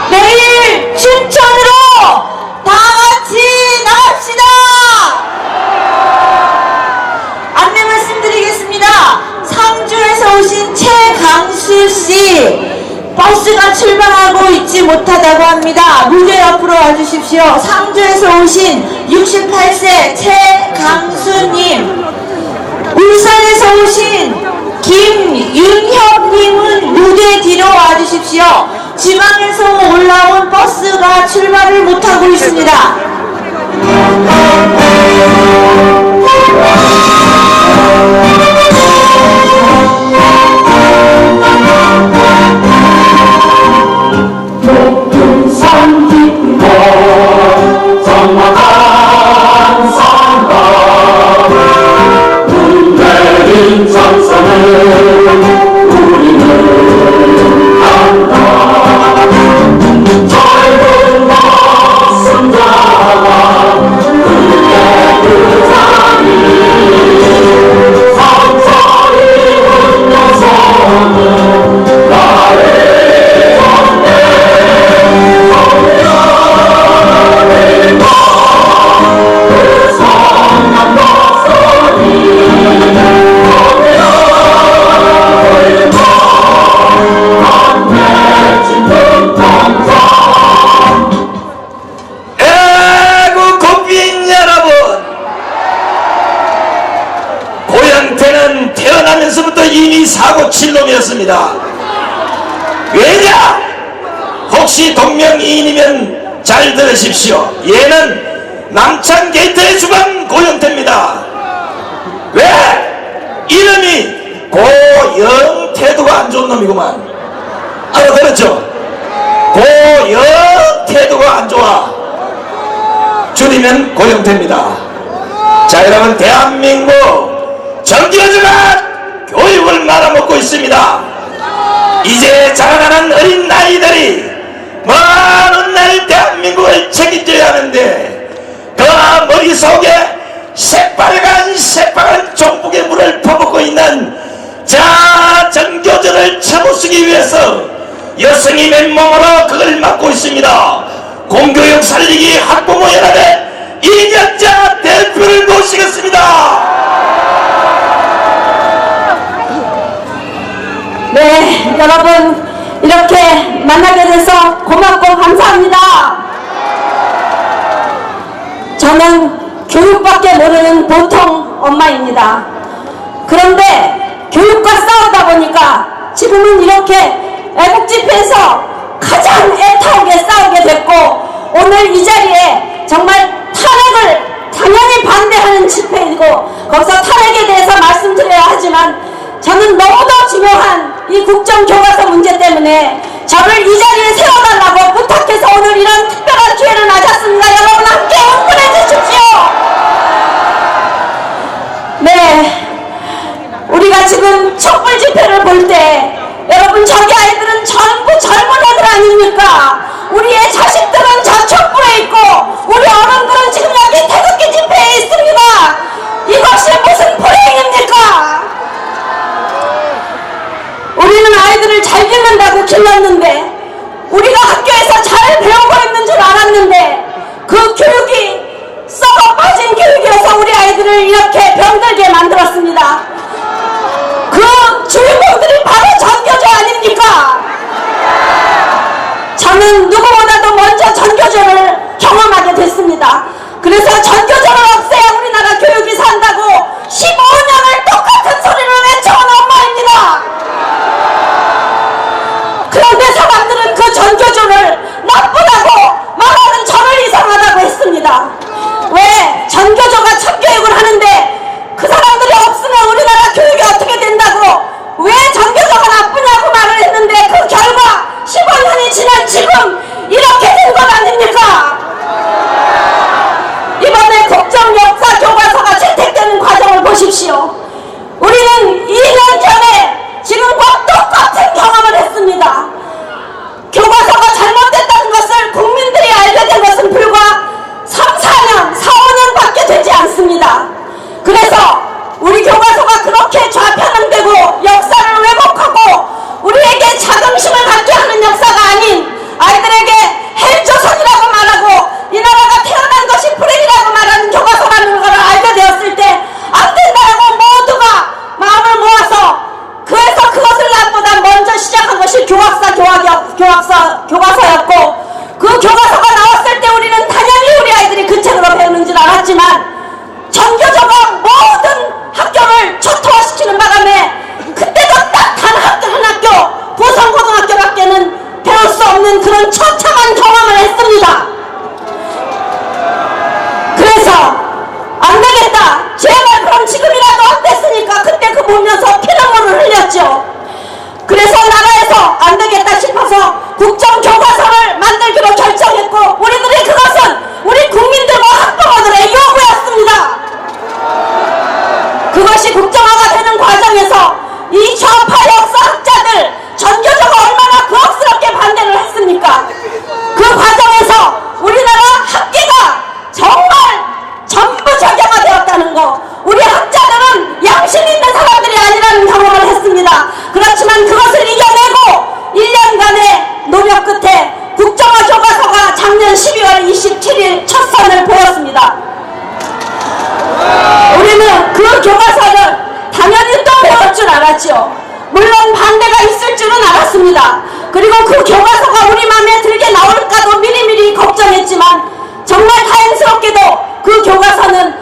내일 춘천으로 다 같이 나갑시다. 안내 말씀드리겠습니다. 상주에서 오신 최강수씨 버스가 출발하고 있지 못하다고 합니다. 무대 옆으로 와주십시오. 상주에서 오신 68세 최강수님, 울산에서 오신 김윤혁님은 무대 뒤로 와주십시오. 지방에서 올라온 버스가 출발을 못하고 있습니다. 높은 산 깊은 곳 정막한 산가 눈 내린 천사는 우리는 간다. 젊은 목숨자가 그의 그 자리 서서히 hun녀서는 나의 태어나면서부터 이미 사고 칠 놈이었습니다. 왜냐? 혹시 동명이인이면 잘 들으십시오. 얘는 남창 게이트의 주방 고영태입니다. 왜? 이름이 고영태도가 안 좋은 놈이구만. 알아들었죠? 고영태도가 안 좋아. 줄이면 고영태입니다. 자, 여러분, 대한민국 정교조가 교육을 말아먹고 있습니다. 이제 자라나는 어린 나이들이 먼 훗날 대한민국을 책임져야 하는데 그 머릿속에 새빨간 종북의 물을 퍼붓고 있는 자 정교조를 쳐부수기 위해서 여성이 맨몸으로 그걸 맡고 있습니다. 공교육 살리기 학부모 연합의 이년자 대표를 모시겠습니다. 네, 여러분 이렇게 만나게 돼서 고맙고 감사합니다. 저는 교육밖에 모르는 보통 엄마입니다. 그런데 교육과 싸우다 보니까 지금은 이렇게 애국집회에서 가장 애타게 싸우게 됐고, 오늘 이 자리에 정말 탄핵을 당연히 반대하는 집회이고 거기서 탄핵에 대해서 말씀드려야 하지만 저는 너무도 중요한 이 국정교과서 문제 때문에 저를 이 자리에 세워달라고 부탁해서 오늘 이런 특별한 기회를 맞았습니다. 여러분 함께 응원해 주십시오. 네, 우리가 지금 촛불 집회를 볼 때 여러분 저기 아이들은 전부 젊은 애들 아닙니까? 우리의 자식들은 저 촛불에 있고 우리 어른들은 지금 여기 태극기 집회에 있습니다. 이것이 무슨 불행입니까? 우리는 아이들을 잘 기른다고 길렀는데, 우리가 학교에서 잘 배우고 있는 줄 알았는데 그 교육이 썩어 빠진 교육이어서 우리 아이들을 이렇게 병들게 만들었습니다. 그 주인공들이 바로 전교조 아닙니까? 저는 누구보다도 먼저 전교조를 경험하게 됐습니다. 그래서 전교조를 없애야 우리나라 교육이 산다고 15년을 똑같은 소리를 외쳐온 엄마입니다. 그런데 사람들은 그 전교조를 나쁘다고 말하는 저를 이상하다고 했습니다. 왜 전교조가 첫교육을 하는데 그 사람들이 없으면 우리나라 교육이 어떻게 된다고 왜 전교조가 나쁘냐고 말을 했는데 그 결과 15년이 지난 지금 이렇게 된 것 아닙니까? 이번에 국정역사 교과서가 채택되는 과정을 보십시오. 우리는 2년 전에 지금과 똑같은 경험을 했습니다. 교과서가 잘못됐다는 것을 국민들이 알게 된 것은 불과 3, 4년, 4, 5년밖에 되지 않습니다. 그래서 우리 교과서가 그렇게 좌편향되고 역사를 왜곡하고 우리에게 자긍심을 갖게 하는 역사가 아닌 아이들에게 나왔던 것이 교과서였고, 그 교과서가 나왔을 때 우리는 당연히 우리 아이들이 그 책으로 배우는 줄 알았지만, 전교조가 모든 학교를 초토화시키는 바람에 그때도 딱 단 한 학교, 보성고등학교밖에는 배울 수 없는 그런 처참한 경험을 했습니다. 그래서 안 되겠다, 제발 그럼 지금이라도 안 됐으니까 그때 그 보면서 피눈물을 흘렸죠. 그래서 나라에서 안 되겠다 싶어서 국정교과서를 만들기로 결정했고, 우리들의 그것은 우리 국민들과 학부모들의 요구였습니다. 그것이 국정화가 되는 과정에서 이 좌파 역사학자들 전교조가 얼마나 구억스럽게 반대를 했습니까? 그 과정에서 우리나라 학계가 정말 전부 적용화되었다는 거, 우리 학자들은 양심 있는 사람들이 아니라는 경험을 했습니다. 그렇지만 그것을 이겨내고 1년간의 노력 끝에 국정화 교과서가 작년 12월 27일 첫 선을 보였습니다. 우리는 그 교과서를 당연히 또 배울 줄 알았죠. 물론 반대가 있을 줄은 알았습니다. 그리고 그 교과서가 우리 마음에 들게 나올까도 미리미리 걱정했지만, 정말 다행스럽게도 그 교과서는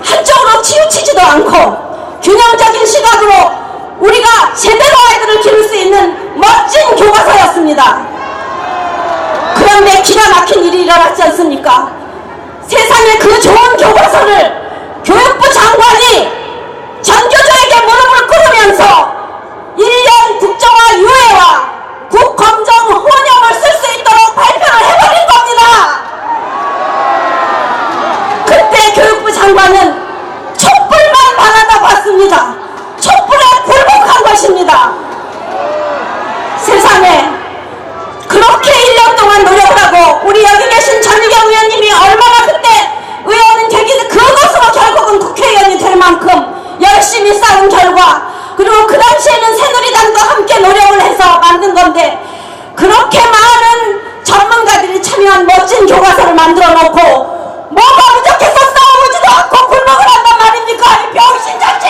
한쪽으로 치우치지도 않고 균형적인 시각으로 우리가 제대로 아이들을 기를 수 있는 멋진 교과서였습니다. 그런데 기가 막힌 일이 일어났지 않습니까? 세상에 그 좋은 교과서를 교육부 장관이 전교조에게 무릎을 꿇으면서 1년 국정화 유예와 국검정 혼용을 쓸 수 있도록 발표를 해버린 겁니다. 그때 교육부 장관은 촛불만 바라다 봤습니다. 촛불에 굴복한 것입니다. 세상에 그렇게 1년 동안 노력을 하고, 우리 여기 계신 전희경 의원님이 얼마나 그때 의원은 되기, 그것으로 결국은 국회의원이 될 만큼 열심히 싸운 결과, 그리고 그 당시에는 새누리당도 함께 노력을 해서 만든 건데, 그렇게 많은 전문가들이 참여한 멋진 교과서를 만들어 놓고 뭐가 부족해서 싸워보지도 않고 굴복을 한단 말입니까? 이 병신 자식!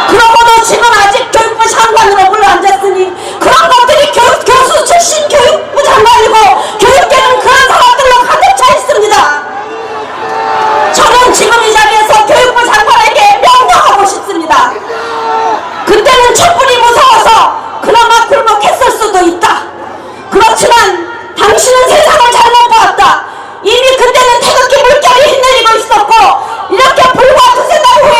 그러고도 지금 아직 교육부 장관으로 불러앉았으니, 그런 것들이 교수 출신 교육부 장관이고 교육계는 그런 사람들로 가득 차 있습니다. 저는 지금 이 자리에서 교육부 장관에게 명령하고 싶습니다. 그때는 촛불이 무서워서 그나마 굴복했을 수도 있다. 그렇지만 당신은 세상을 잘못 보았다. 이미 그때는 태극기 물결이 휘날리고 있었고, 이렇게 불과 두세 달 후에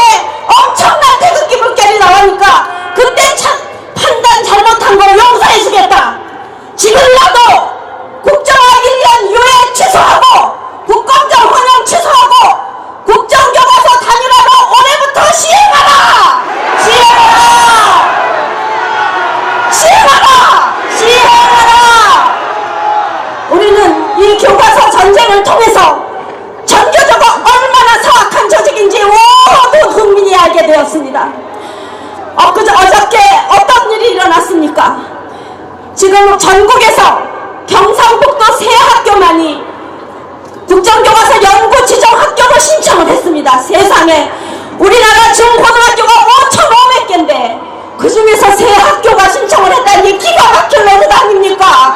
엄청난 태극기 물결이 나오니까 그때 참 판단 잘못한 걸 용서해주겠다. 지금이라도 국정화 1년 유예 취소하고 국검정 혼용 취소하고 국정교과서 단일화로 올해부터 시행하라! 시행하라! 시행하라! 시행하라! 우리는 이 교과서 전쟁을 통해서 전교조가 얼마나 사악한 조직인지 모든 국민이 알게 되었습니다. 어저께 어떤 일이 일어났습니까? 지금 전국에서 경상북도 세 학교만이 국정교과서 연구 지정 학교로 신청을 했습니다. 세상에, 우리나라 중고등학교가 5,500개인데 그 중에서 세 학교가 신청을 했다니 기가 막힐 노릇 아닙니까?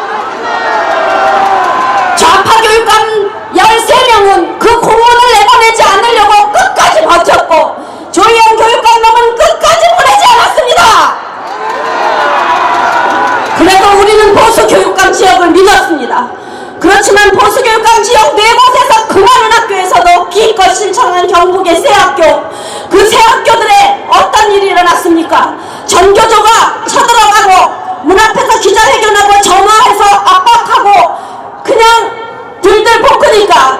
좌파 교육감 13명은 그 공문을 내보내지 않으려고 끝까지 버텼고, 조희연 교육감 놈은 끝까지 보내지 않았습니다. 그래도 우리는 보수교육감 지역을 믿었습니다. 그렇지만 보수교육감 지역 4곳에서 그 많은 학교에서도 기껏 신청한 경북의 세 학교, 그 세 학교들에 어떤 일이 일어났습니까? 전교조가 쳐들어가고 문 앞에서 기자회견하고 전화해서 압박하고 그냥 들들 볶으니까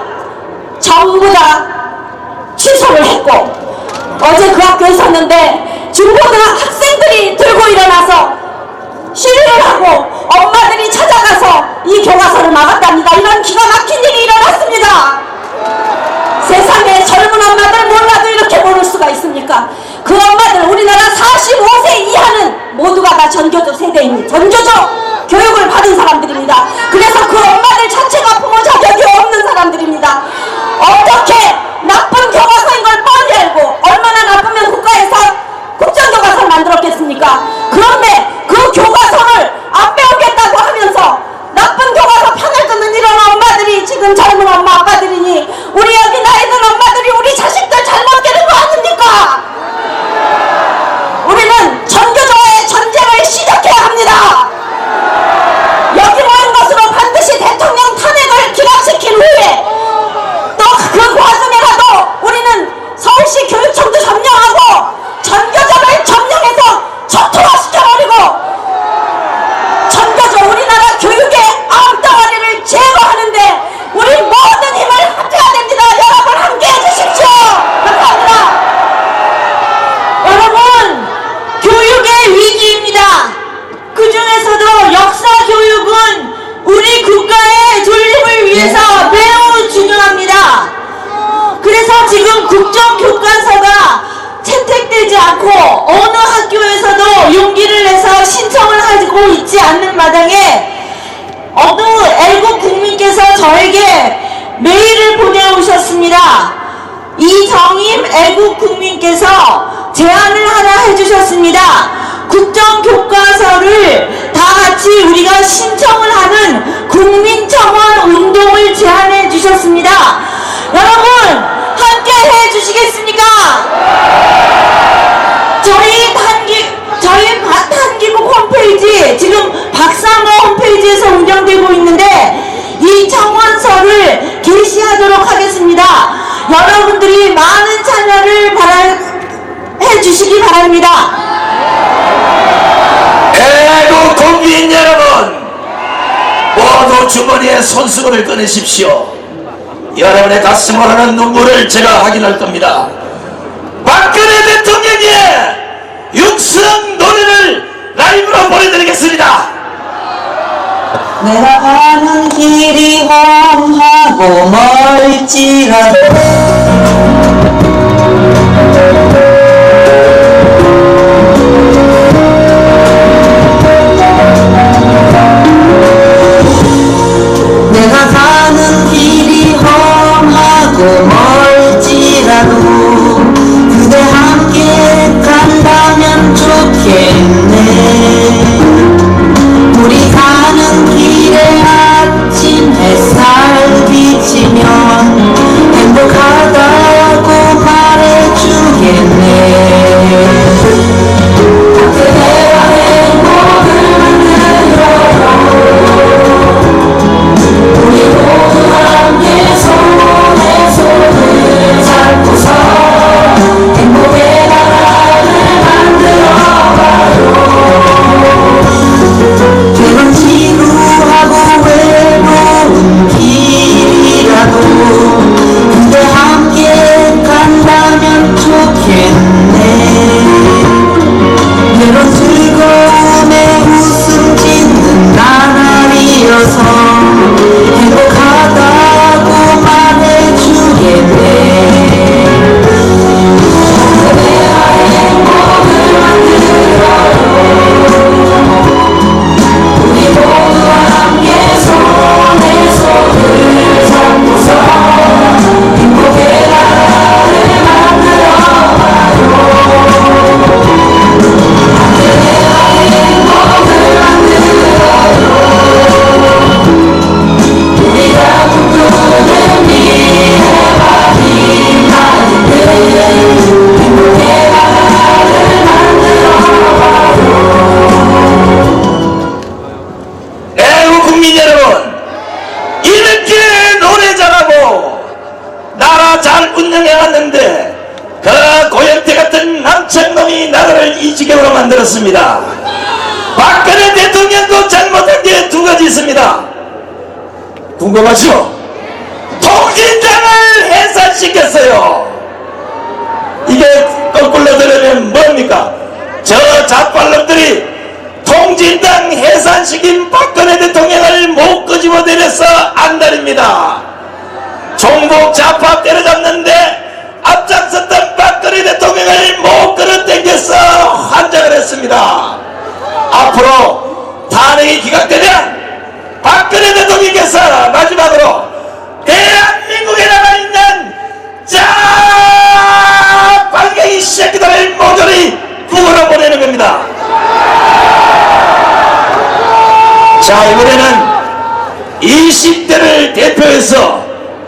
전부 다 취소를 했고, 어제 그 학교에 있었는데 중고등학교 학생들이 들고 일어나서 시위를 하고 엄마들이 찾아가서 이 교과서를 막았답니다. 이런 기가 막힌 일이 일어났습니다. 세상에, 젊은 엄마들 몰라도 이렇게 모를 수가 있습니까? 그 엄마들, 우리나라 45세 이하는 모두가 다 전교조 세대입니다. 전교조 교육을 받은 사람들입니다. 그래서 그 엄마들 자체가 부모 자격이 없는 사람들입니다. 어떻게 나쁜 교과서인 걸 뻔히 알고, 얼마나 나쁘면 국가에서 국정교과서를 만들었겠습니까? 그런데 그 교과서를 안 배우겠다고 하면서 나쁜 교과서 편을 드는 이런 엄마들이 지금 젊은 엄마 아빠들이니 우리 여기 나이 든 엄마들이 우리 자식들 잘못 되는 거 아닙니까? 우리는 전교조와의 전쟁을 시작해야 합니다. 여기 모인 것으로 반드시 대통령 탄핵을 기각시킨 후에 또 그 과정에라도 우리는 서울시 교육청도 점령하고 전교조를 점령해서 초토화시켜버리고 전교조 우리나라 교육의 암덩어리를 제거하는데 우리 모든 힘을 합쳐야 됩니다. 여러분 함께해 주십시오. 감사합니다. 여러분, 교육의 위기입니다. 그 중에서도 역사 교육은 우리 국가의 존립을 위해서 매우 중요합니다. 그래서 지금 국정교과서가 채택되지 않고 어느 학교에서도 용기를 내서 신청을 하고 있지 않는 마당에 어느 애국 국민께서 저에게 메일을 보내오셨습니다. 이정임 애국 국민께서 제안을 하나 해주셨습니다. 국정교과서를 다 같이 우리가 신청을 하는 국민청원 운동을 제안해 주셨습니다. 여러분 함께 해주시겠습니까? 저희 한기국 홈페이지 지금 박사모 홈페이지에서 운영되고 있는데 이 청원서를 게시하도록 하겠습니다. 여러분들이 많은 참여를 해주시기 바랍니다. 애국 국민 여러분, 모두 주머니에 손수건을 꺼내십시오. 여러분의 가슴을 하는 눈물을 제가 확인할 겁니다. 박근혜 대통령의 육성 노래를 라이브로 보내드리겠습니다. 내가 가는 길이 험하고 멀지라도 내가 가는 길이 험하고 멀지라도 그대 함께 간다면 좋겠네. 우리 가는 길에 아침 햇살 비치면 행복하다고 말해주겠네. 그대와 행복을 만들어요. 우리 모두 함께 손에 손을 잡고서 행복의 나라를 만들어봐요. 때론 지루하고 외로운 길이라도 그대 함께 간다면 좋겠네. 때론 즐거움에 웃음 짓는 나날이어서 행복하다고 말해주겠네. 그대와 행복을 만들어요. 우리 모두와 함께 손에 손을 잡고서 행복의 나라를 만들어봐요. 그대와 행복을 만들어요. 우리가 꿈꾸는 미래와 희망들 행복의 나라를 만들어봐요. 애국 국민 여러분, 이렇게 노래 잘하고 나라 잘 운영해왔는데 그 고영태 같은 남창놈이 나라를 이 지경으로 만들었습니다. 박근혜 대통령도 잘못한 게 두 가지 있습니다. 궁금하죠? 통진당을 해산시켰어요. 이게 거꾸로 들으면 뭡니까? 저 자빨놈들이 통진당 해산시킨 박근혜 대통령을 못 끄집어내려서 안달입니다. 종북 좌파 때려잡는데 앞장섰던 박근혜 대통령을 못 끌어당겨서 환장을 했습니다. 앞으로 탄핵이 기각되면 박근혜 대통령께서 마지막으로 대한민국에 남아있는 자 빨갱이 새끼들을 모조리 구걸어 보내는 겁니다. 자, 이번에는 20대를 대표해서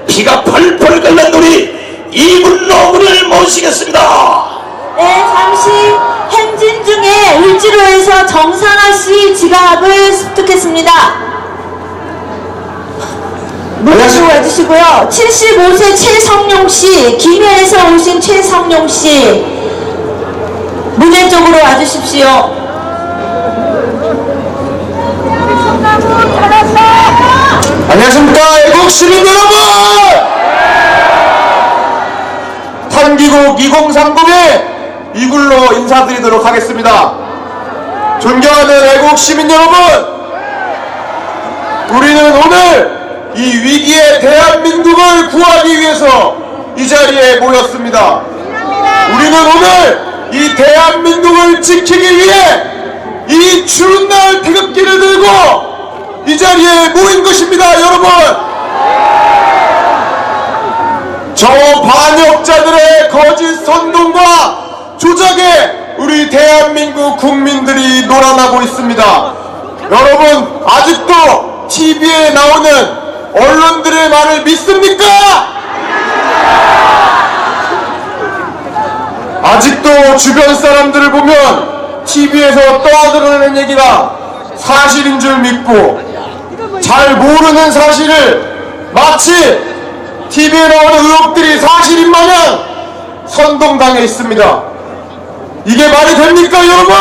피가 펄펄 끓는 우리 이문노군을 모시겠습니다. 네, 잠시 행진 중에 을지로에서 정상아 씨 지갑을 습득했습니다. 모시고 와주시고요. 75세 최성용 씨, 김해에서 오신 최성용 씨, 무대 쪽으로 와주십시오. 안녕하십니까, 애국 시민 여러분! 탄기국 2030의 이굴로 인사드리도록 하겠습니다. 존경하는 애국 시민 여러분, 우리는 오늘 이 위기의 대한민국을 구하기 위해서 이 자리에 모였습니다. 우리는 오늘 이 대한민국을 지키기 위해 이 추운 날 태극기를 들고 이 자리에 모인 것입니다. 여러분, 저 반역자들의 거짓 선동과 조작에 우리 대한민국 국민들이 놀아나고 있습니다. 여러분, 아직도 TV에 나오는 언론들의 말을 믿습니까? 아직도 주변 사람들을 보면 TV에서 떠들어내는 얘기가 사실인 줄 믿고 잘 모르는 사실을 마치 TV에 나오는 의혹들이 사실인 마냥 선동당해 있습니다. 이게 말이 됩니까, 여러분?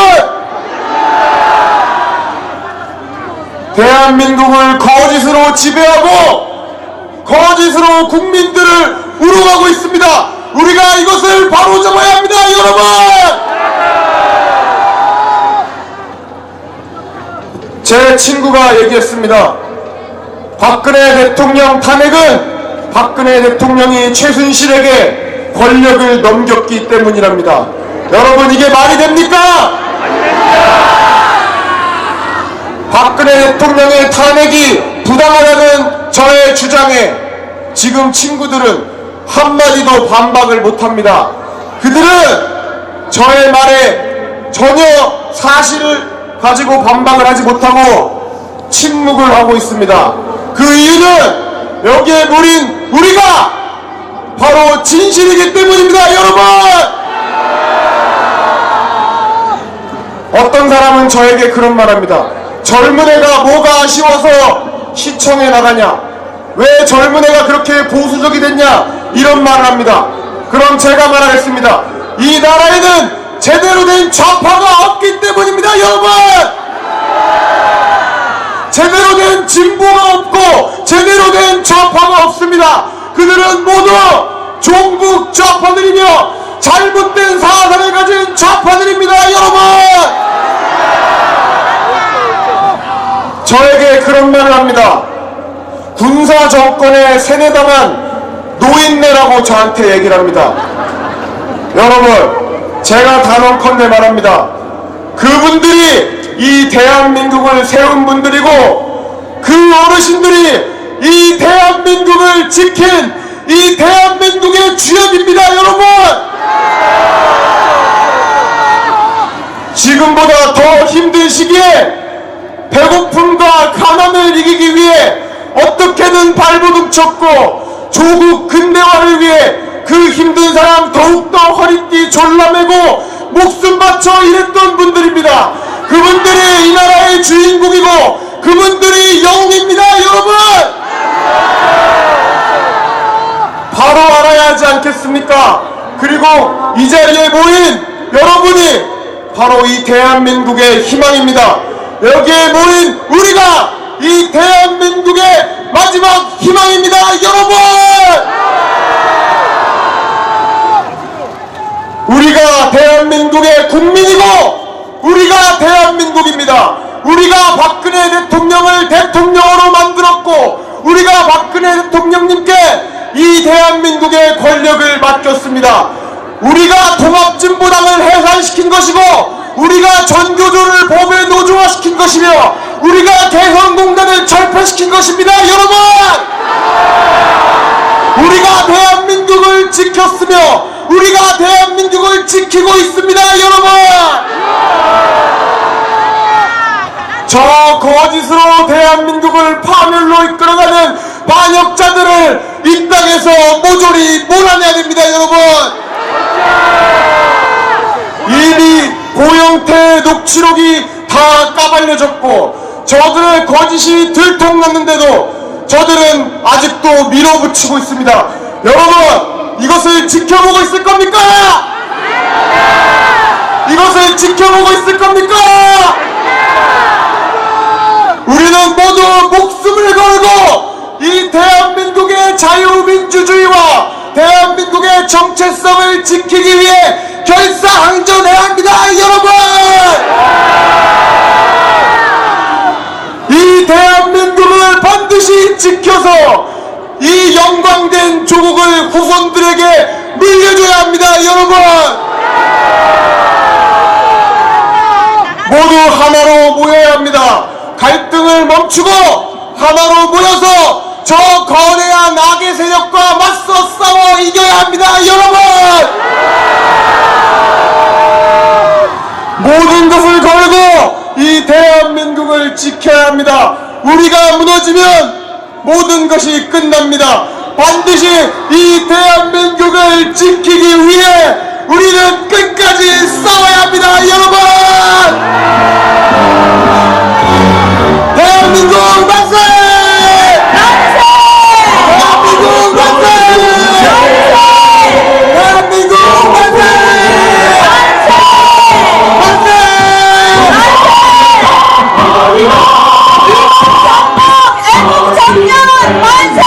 대한민국을 거짓으로 지배하고 거짓으로 국민들을 우롱하고 있습니다. 우리가 이것을 바로 잡아야 합니다, 여러분! 제 친구가 얘기했습니다. 박근혜 대통령 탄핵은 박근혜 대통령이 최순실에게 권력을 넘겼기 때문이랍니다. 여러분, 이게 말이 됩니까? 박근혜 대통령의 탄핵이 부당하다는 저의 주장에 지금 친구들은 한마디도 반박을 못합니다. 그들은 저의 말에 전혀 사실을 가지고 반박을 하지 못하고 침묵을 하고 있습니다. 그 이유는 여기에 모인 우리가 바로 진실이기 때문입니다, 여러분! 어떤 사람은 저에게 그런 말합니다. 젊은 애가 뭐가 아쉬워서 시청에 나가냐? 왜 젊은 애가 그렇게 보수적이 됐냐? 이런 말을 합니다. 그럼 제가 말하겠습니다. 이 나라에는 제대로 된 좌파가 없기 때문입니다, 여러분! 제대로 된 진보가 없고 제대로 된 좌파가 없습니다. 그들은 모두 종북 좌파들이며 잘못된 사상을 가진 좌파들입니다, 여러분! 저에게 그런 말을 합니다. 군사 정권에 세뇌당한 노인네라고 저한테 얘기를 합니다. 여러분, 제가 단언컨대 말합니다. 그분들이 이 대한민국을 세운 분들이고 그 어르신들이 이 대한민국을 지킨 이 대한민국의 주역입니다, 여러분! 지금보다 더 힘든 시기에 배고픔과 가난을 이기기 위해 어떻게든 발버둥 쳤고 조국 근대화를 위해 그 힘든 사람 더욱더 허리띠 졸라매고 목숨 바쳐 일했던 분들입니다. 그분들이 이 나라의 주인공이고 그분들이 영웅입니다, 여러분! 바로 알아야 하지 않겠습니까? 그리고 이 자리에 모인 여러분이 바로 이 대한민국의 희망입니다. 여기에 모인 우리가 이 대한민국의 마지막 희망입니다, 여러분! 우리가 대한민국의 국민이고 우리가 대한민국입니다. 우리가 박근혜 대통령을 대통령으로 만들었고 우리가 박근혜 대통령님께 이 대한민국의 권력을 맡겼습니다. 우리가 통합진보당을 해산시킨 것이고 우리가 전교조를 법에 노조화시킨 것이며 우리가 개성공단을 철폐시킨 것입니다, 여러분! 우리가 대한민국을 지켰으며 우리가 대한민국을 지키고 있습니다, 여러분! 저 저 거짓으로 대한민국을 파멸로 이끌어가는 반역자들을 이 땅에서 모조리 몰아내야 됩니다, 여러분. 이미 고영태 녹취록이 다 까발려졌고 저들의 거짓이 들통났는데도 저들은 아직도 밀어붙이고 있습니다. 여러분, 이것을 지켜보고 있을 겁니까? 이것을 지켜보고 있을 겁니까? 우리는 모두 목숨을 걸고 이 대한민국의 자유민주주의와 대한민국의 정체성을 지키기 위해 결사항전해야 합니다, 여러분! 이 대한민국을 반드시 지켜서 이 영광된 조국을 후손들에게 물려줘야 합니다, 여러분! 모두 하나로 모여야 합니다. 갈등을 멈추고 하나로 모여서 저 거대한 악의 세력과 맞서 싸워 이겨야 합니다, 여러분! 모든 것을 걸고 이 대한민국을 지켜야 합니다. 우리가 무너지면 모든 것이 끝납니다. 반드시 이 대한민국을 지키기 위해 우리는 끝까지 싸워야 합니다, 여러분! 대한민국 만세! 대한민국 만세! 대한민국 만세! 만세! 애국청년 만세!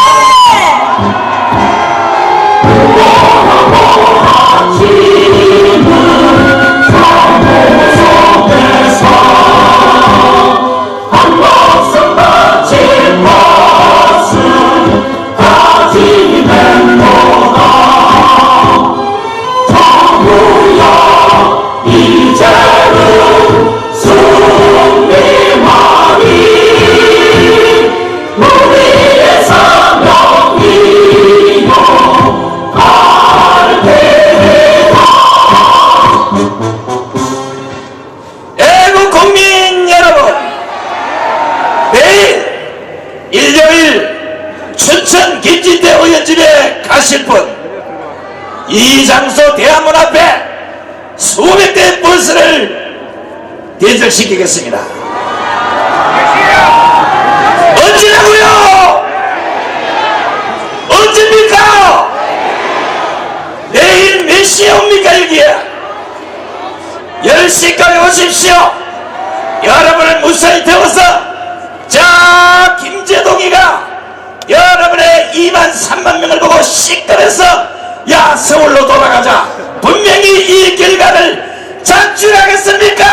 이 장소 대한문 앞에 수백 대 버스를 대절시키겠습니다. 언제라고요? 언제입니까? 내일 몇 시에 옵니까? 여기에 10시까지 오십시오. 여러분을 무사히 태워서 자 김제동이가 여러분의 2만 3만 명을 보고 시끄러워서 야 서울로 돌아가자 분명히 이 결과를 창출하겠습니까?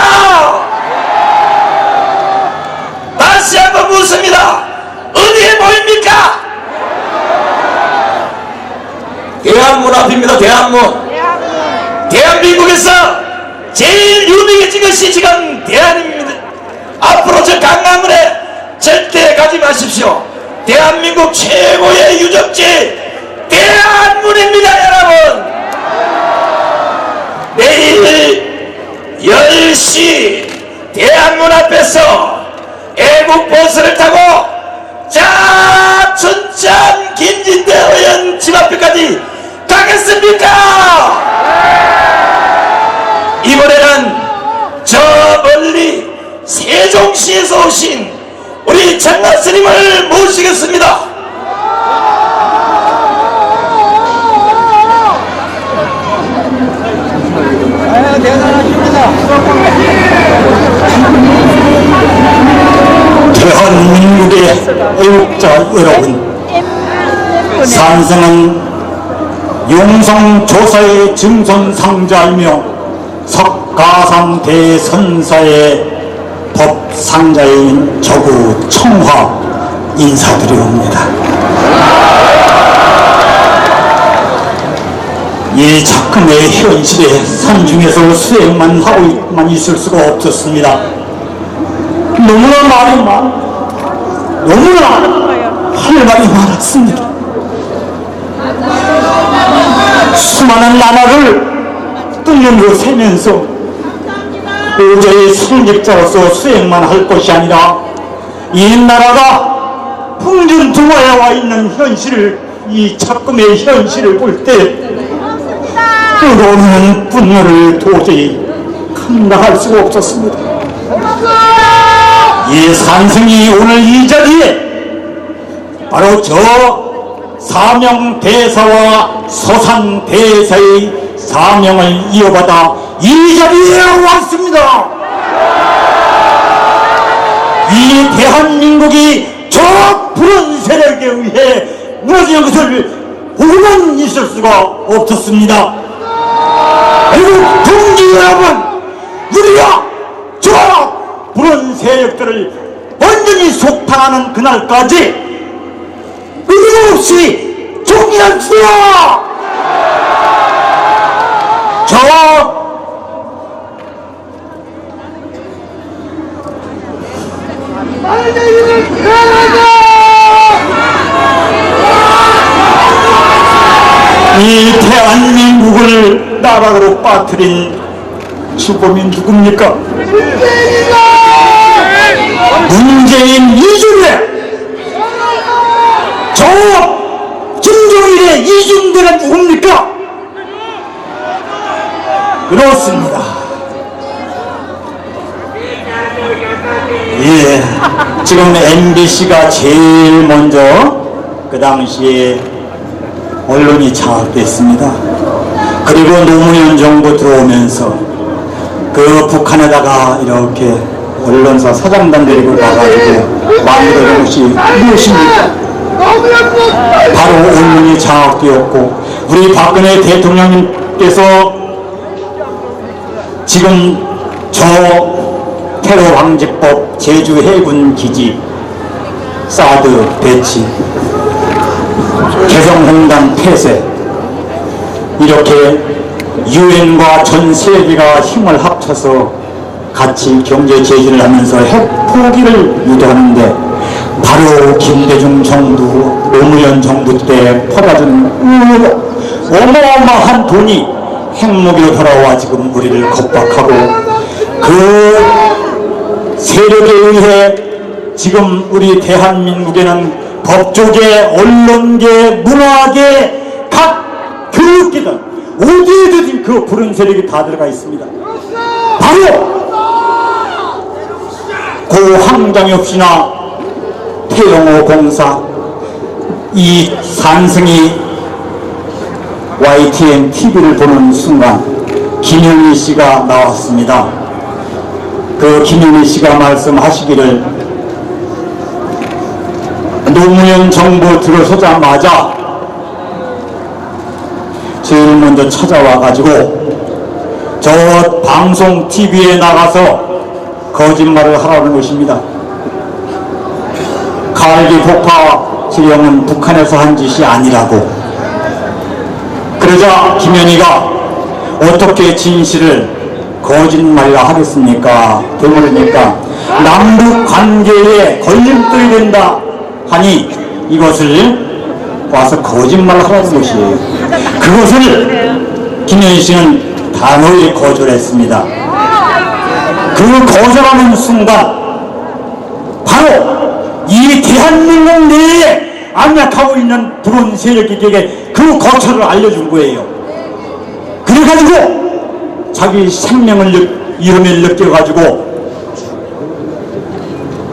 다시 한번 묻습니다. 어디에 모입니까? 대한문 앞입니다. 대한문. 대한민국에서 제일 유명해진 것이 지금 대한민국. 앞으로 저 강남을에 절대 가지 마십시오. 대한민국 최고의 유적지 대한문입니다, 여러분. 내일 10시 대한문 앞에서 애국버스를 타고 자 춘천 김진태 의원 집 앞에까지 가겠습니까? 이번에는 저 멀리 세종시에서 오신 우리 장관 스님을 모시겠습니다. 대한민국의 애국자 여러분, 산성은 용성조사의 증손상자이며 석가상 대선사의 법상자인 조구 청화 인사드려옵니다. 이 작품의 현실에 산중에서 수행만 하고만 있을 수가 없었습니다. 너무나 말이 너무나 할 말이 많았습니다. 수많은 나라를 뚫는 거 세면서 오저히 성직자로서 수행만 할 것이 아니라 이 나라가 풍전등화에 와 있는 현실을, 이 작금의 현실을 볼 때 뜨거운 분노를 도저히 감당할 수가 없었습니다. 이 산승이 오늘 이 자리에 바로 저 사명대사와 서산대사의 사명을 이어받아 이 자리에 왔습니다. 이 대한민국이 저 불운 세력에 의해 무너지는 것을 보고만 있을 수가 없었습니다. 그리고 동지 여러분, 우리가 저 불운 세력들을 완전히 속탄하는 그날까지 끊임없이 정리합시다. 이 대한민국을 나락으로 빠뜨린 주범이 누굽니까? 문재인 이준래! 저 김종일의 이준대가 누굽니까? 그렇습니다. 예, 지금 MBC가 제일 먼저 그 당시에 언론이 장악됐습니다. 그리고 노무현 정부 들어오면서 그 북한에다가 이렇게 언론사 사장단 데리고 가가지고 만들어낸 것이 무엇입니까? 바로 언론이 장악되었고, 우리 박근혜 대통령님께서 지금 저 테러 방지법, 제주 해군 기지, 사드 배치, 개성공단 폐쇄, 이렇게 유엔과 전 세계가 힘을 합쳐서 같이 경제 제재를 하면서 핵 포기를 유도하는데, 바로 김대중 정부, 노무현 정부 때 퍼다준 어마어마한 돈이 핵무기로 돌아와 지금 우리를 겁박하고, 그 세력에 의해 지금 우리 대한민국에는 법조계, 언론계, 문화계, 각 교육계든 어디에든 그 불운 세력이 다 들어가 있습니다. 바로 고 황장엽 씨나 태영호 공사, 이 산승이 YTN TV를 보는 순간 김현희 씨가 나왔습니다. 그 김현희 씨가 말씀하시기를, 노무현 정부 들어서자마자 제일 먼저 찾아와가지고 저 방송 TV에 나가서 거짓말을 하라는 것입니다. 칼기 폭파 지령은 북한에서 한 짓이 아니라고. 그러자 김현희가 어떻게 진실을 거짓말이라 하겠습니까? 되물으니까 남북 관계에 걸림돌이 된다 하니 이것을 와서 거짓말을 하라는 것이에요. 그것을 김현희 씨는 단호히 거절했습니다. 그 거절하는 순간 바로 이 대한민국 내에 압력하고 있는 불온 세력에게 그 거처를 알려준 거예요. 그래가지고 자기 생명을 위험을 느껴가지고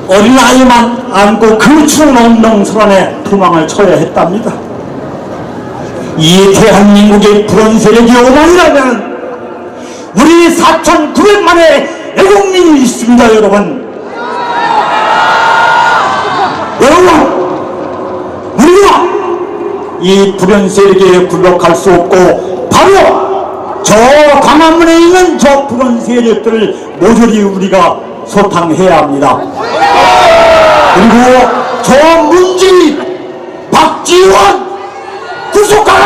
어린아이만 안고 그 추운 언덕설 안에 도망을 쳐야 했답니다. 이 대한민국의 불온 세력이 오만이라면 우리 4,900만의 애국민이 있습니다. 여러분, 우리가 이 불온 세력에 굴복할 수 없고, 바로 저 광화문에 있는 저 불온 세력들을 모조리 우리가 소탕해야 합니다. 그리고 저 문재인, 박지원 구속하라!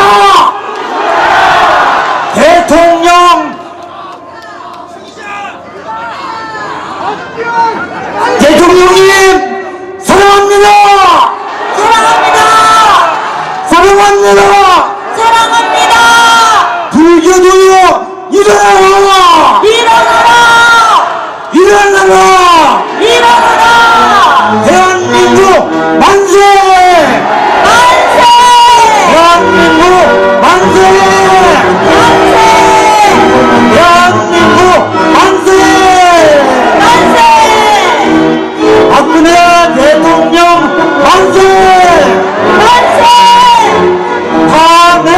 대통령, 대통령님 사랑합니다! 사랑합니다! 사랑합니다! 사랑합니다! 불교도요 일어나라! 일어나라! 일어나라! 일어나라! 대한민국 만세! 만세! 대한민국 만세! 만세! 대한민국 만세! 만세! 박근혜 대통령 만세! 만세! 탄핵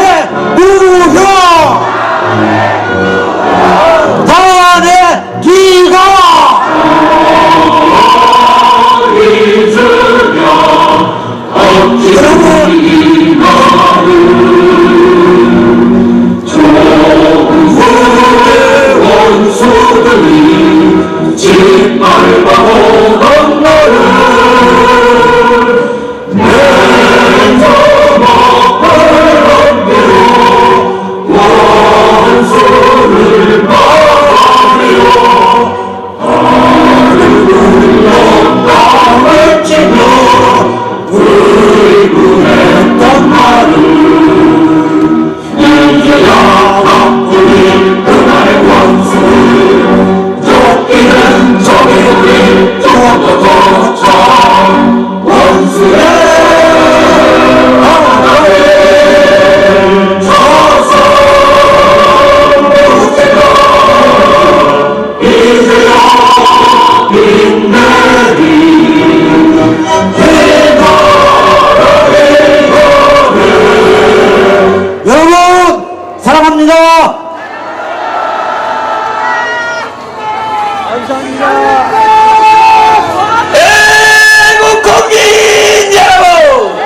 무효! 탄핵 기가! 여러분 원수들이 짓밟아오던 너를 내서 먹을 넘기로 원수를 막으려 하늘을 영광을 치며 불구했던 나를 이제야 바쁘니 그날의 원수 쫓기는 저기 우리 쫓아쫓아 원수의 바다에 서서 보세요 이제야 빛내리 여러분 사랑합니다. 애국 국민 여러분,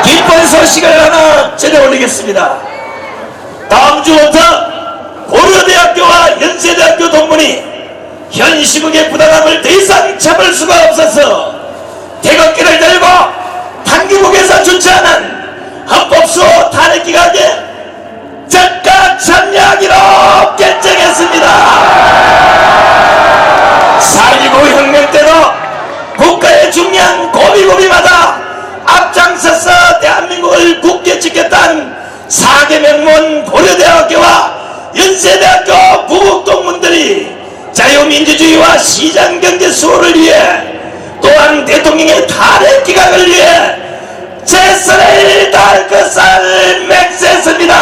기쁜 소식을 하나 전해올리겠습니다. 다음 주부터 고려대학교와 연세대학교 동문이 현 시국의 부당함을 더 이상 참을 수가 없어서 태극기를 들고 당기국에서 주최하는 헌법수호 탄핵기각에 적극 참여하기로 결정했습니다. 4.19 혁명 때도 국가의 중요한 고비고비마다 앞장서서 대한민국을 굳게 지켰던 4개 명문 고려대학교와 연세대학교 부국동문들이 자유민주주의와 시장경제 수호를 위해 또한 대통령의 탄핵 기각을 위해 최선을 다할 것을 맹세했습니다.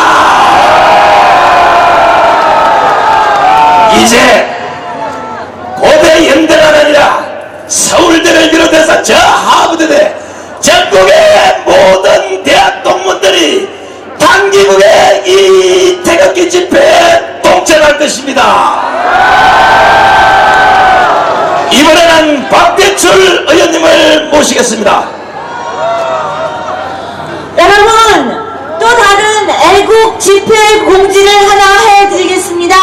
이제 고대 연대가 아니라 서울대를 비롯해서 저 하버드대 전국의 모든 대학 동문들이 단기국의 이 태극기 집회에 동참할 것입니다. 이번에는 박대출 의원님을 모시겠습니다. 여러분, 또 다른 애국 집회 공지를 하나 해드리겠습니다.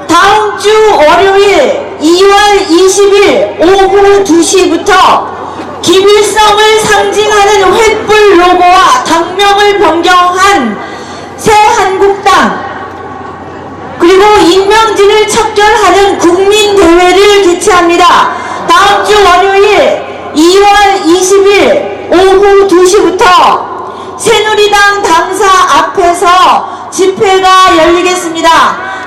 다음 주 월요일 2월 20일 오후 2시부터 기밀성을 상징하는 횃불 로고와 당명을 변경한 새한국당 그리고 임명진을 척결하는 국민대회를 개최합니다. 다음 주 월요일 2월 20일 오후 2시부터 새누리당 당사 앞에서 집회가 열리겠습니다.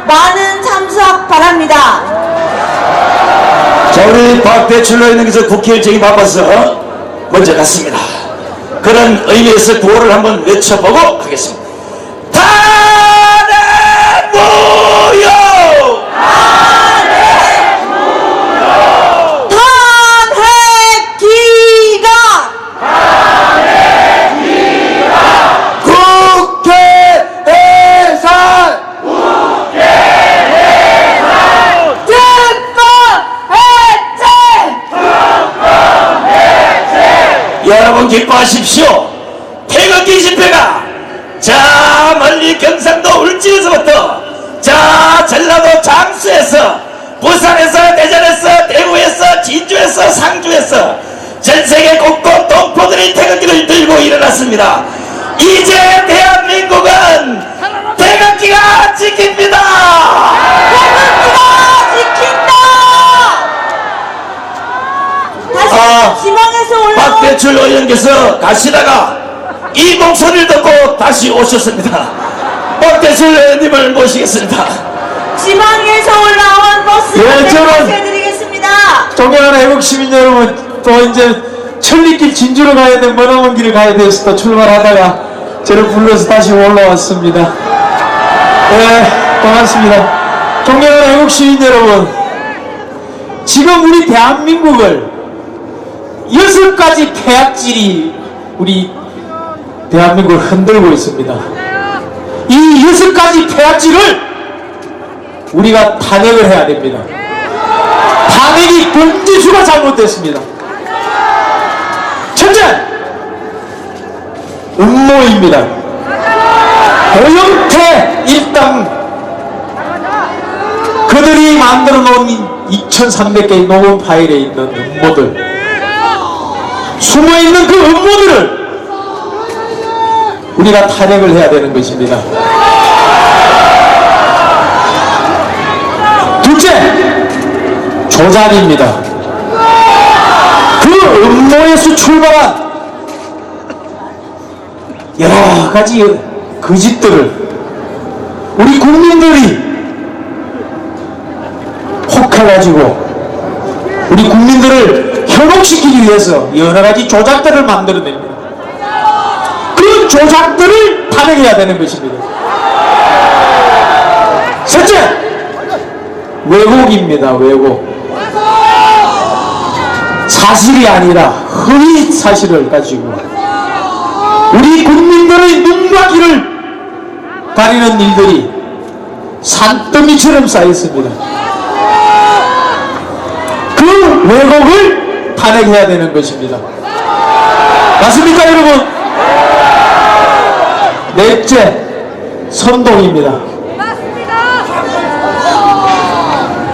많은 참석 바랍니다. 자, 우리 박대출 의원님께서 국회 일정이 바빠서 먼저 갔습니다. 그런 의미에서 구호를 한번 외쳐보고 하겠습니다. 탄핵 무효! 탄핵 기각! 국회 해산! 여러분 기뻐하십시오. 태극기 집회가 자 멀리 경상도 울진에서부터 자 전라도 장수에서 부산에서 대전에서 대구에서 진주에서 상주에서 전세계 곳곳 동포들이 태극기를 들고 일어났습니다. 이제 대한민국은 태극기가 지킵니다. 지킨다! 다시 지방에서 올라온 박대출 의원께서 가시다가 이 목소리를 듣고 다시 오셨습니다. 박대출 의원님을 모시겠습니다. 지방에서 올라온 버스 예, 저는- 해드리겠습니다. 존경하는 애국 시민 여러분, 또 이제 천리길 진주로 가야 돼, 머나먼 길을 가야 돼서 또 출발하다가 저를 불러서 다시 올라왔습니다. 네, 고맙습니다. 존경하는 애국 시민 여러분, 지금 우리 대한민국을 6가지 폐악질이 우리 대한민국을 흔들고 있습니다. 이 6가지 폐악질을 우리가 탄핵을 해야 됩니다. 탄핵이 공지수가 잘못됐습니다. 첫째, 음모입니다. 오영태 일당 그들이 만들어 놓은 2300개의 녹음 파일에 있는 음모들, 숨어있는 그 음모들을 우리가 탄핵을 해야 되는 것입니다. 둘째, 조작입니다. 그 음모에서 출발한 여러 가지 거짓들을 우리 국민들이 혹해가지고 우리 국민들을 현혹시키기 위해서 여러 가지 조작들을 만들어냅니다. 그 조작들을 탄핵해야 되는 것입니다. 셋째, 왜곡입니다. 왜곡. 사실이 아니라 허위 사실을 가지고 우리 국민들의 눈과 귀를 가리는 일들이 산더미처럼 쌓였습니다. 그 왜곡을 탄핵해야 되는 것입니다. 맞습니까, 여러분? 넷째, 선동입니다.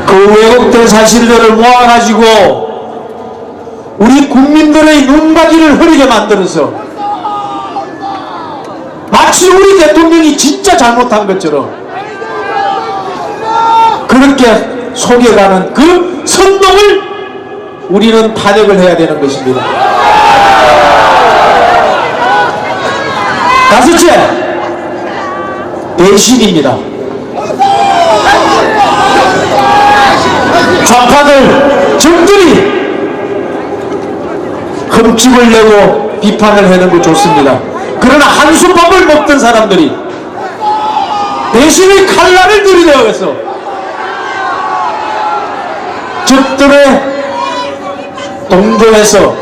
그 왜곡된 사실들을 모아가지고 우리 국민들의 눈과 귀를 흐리게 만들어서 마치 우리 대통령이 진짜 잘못한 것처럼 그렇게 속여가는 그 선동을 우리는 탄핵을 해야 되는 것입니다. 다섯째, 배신입니다. 좌파들 적들이 흠집을 내고 비판을 하는 거 좋습니다. 그러나 한솥밥을 먹던 사람들이 배신의 칼날을 들이대어서 적들의 동조해서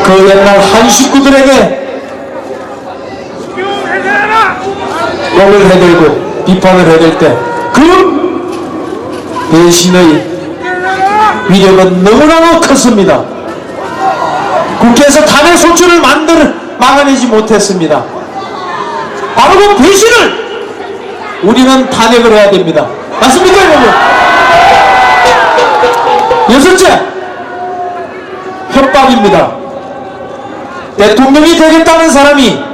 그 옛날 한 식구들에게 욕을 해대고 비판을 해댈 때 그 배신의 위력은 너무나 컸습니다. 국회에서 탄핵 소추를 막아내지 못했습니다. 바로 그 배신을 우리는 탄핵을 해야 됩니다. 맞습니까, 여러분? 여섯째, 협박입니다. 대통령이 되겠다는 사람이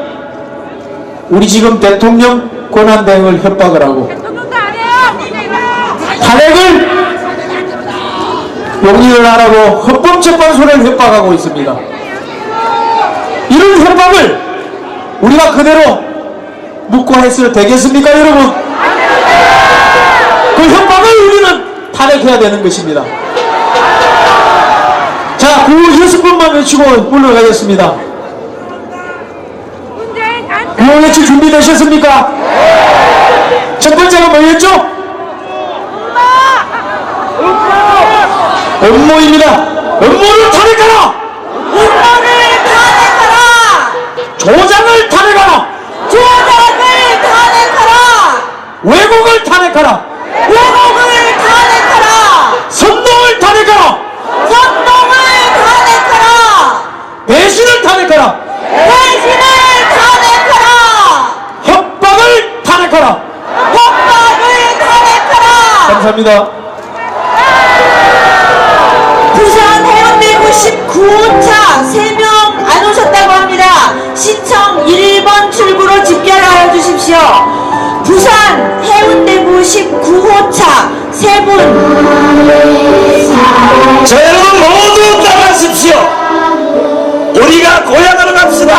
우리 지금 대통령 권한대행을 협박을 하고 탄핵을 용인을 하라고 헌법재판소를 협박하고 있습니다. 이런 협박을 우리가 그대로 묵고 했을 되겠습니까, 여러분? 그 협박을 우리는 탄핵해야 되는 것입니다. 자, 구호 6번만 외치고 물러가겠습니다. 구호 외치 준비되셨습니까? 첫 번째가 뭐였죠? 음모입니다. 음모를 탄핵하라! 음모를 탄핵하라! 조작을 탄핵하라! 조작을 탄핵하라! 왜곡을 탄핵하라! 왜곡을 탄핵하라! 선동을 탄핵하라! 선동을 탄핵하라! 배신을 탄핵하라! 배신을 탄핵하라! 협박을 탄핵하라! 협박을 탄핵하라! 감사합니다. 부산 해운대구 19호차 3명 안 오셨다고 합니다. 시청 1번 출구로 집결하여 주십시오. 부산 해운대구 19호차 3분. 자, 여러분 모두 따라하십시오. 우리가 고향으로 갑시다.